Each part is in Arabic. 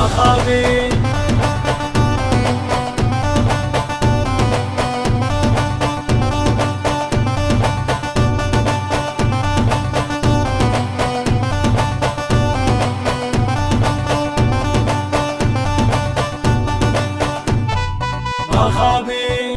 مخابي مخابي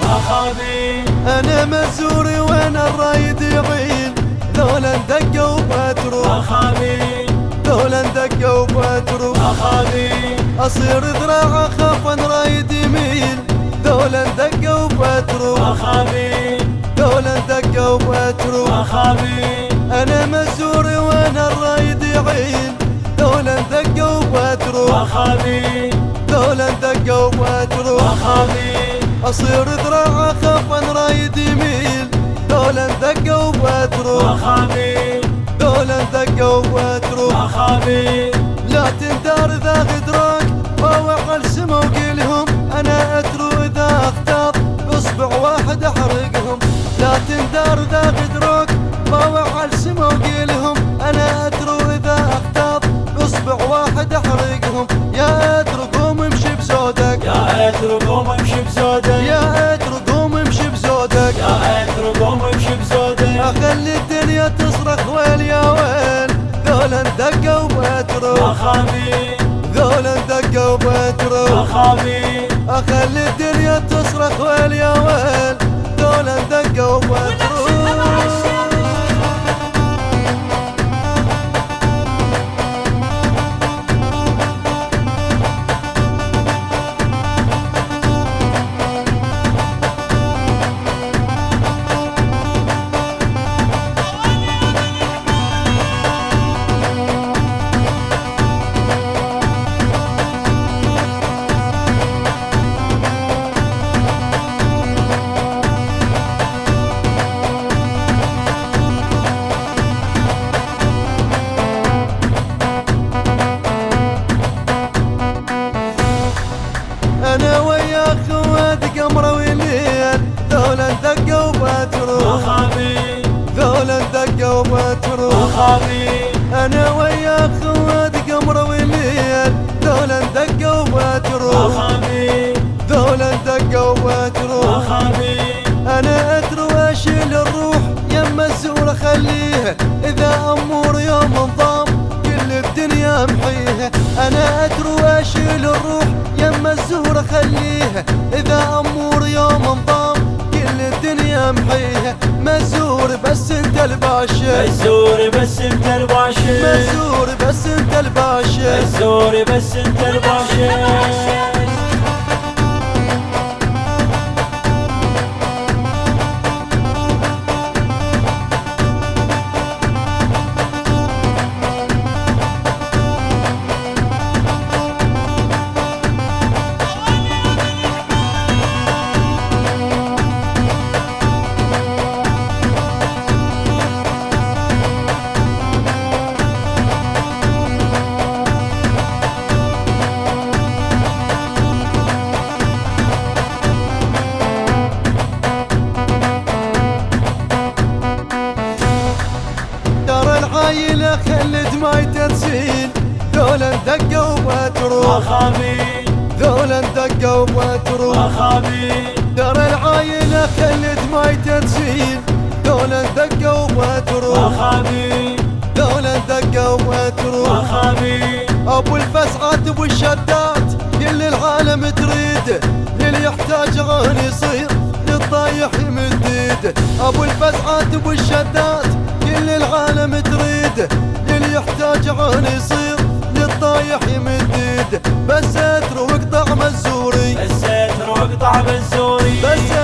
مخابي انا مزوري وانا الرايد يعين ذولا دقوا وبترو مخابي ذولا دقوا وبترو مخابي اصير ذراع اخاف ان رايد يميل ذولا دقوا وبترو مخابي ذولا دقوا وبترو مخابي انا مزوري وانا الرايد يعين ذولا دقوا وبترو مخابي ذولا دقوا وبترو مخابي اصير ذراع اخاف ان رايد يميل ذولا دقوا وبترو مخابي ذولا دقوا وبترو مخابي لا تندار اذا غدرك باوع السما وقيلهم انا اترو اذا اختار باصبع واحد احرقهم لا تندار اذا غدرك باوع السما وقيلهم انا اترو اذا اختار باصبع واحد احرقهم يا اترو قوم امشي بزودك يا اترو قوم امشي بزودك يا اترو قوم امشي بزودك يا اترو قوم امشي بزودك اخلي الدنيا تصرخ ويل يا ويل ذولا دقوا وبترو مخابي ذولا دقوا وبترو مخابي اخلي الدنيا تصرخ ويل يا ويل ذولا دقوا وبترو انا ويا خوات قمره وليل ذولا دقوا وبترو مخابي ذولا دقوا وبترو مخابي انا ويا خوات قمره وليل ذولا دقوا وبترو مخابي ذولا دقوا وبترو مخابي انا اترو اشيل الروح يما الزور اخليها اذا امور يوم انضام كل الدنيا محيها انا اترو اشيل الروح يما الزور اخليها اذا امور يوم انضام كل الدنيا محيها مزور بس انت الباشا مزوري بس انت الباشا مزور بس انت الباشا مزوري بس انت الباشا العايلة خلت ماي تنسين ذولا دقوا وبترو مخابي ذولا دقوا وبترو مخابي دار العايلة خلت ماي تنسين ذولا دقوا وبترو مخابي ذولا دقوا وبترو مخابي ابو الفسعات ابو الشدات كل العالم تريده للي يحتاج غني يصير للطايح يمد ايده ابو الفسعات ابو الشدات كل العالم تريده للي يحتاج غني يصير للطايح يمد ايده بس اترو واقطع مزوري بس اترو واقطع مزوري بس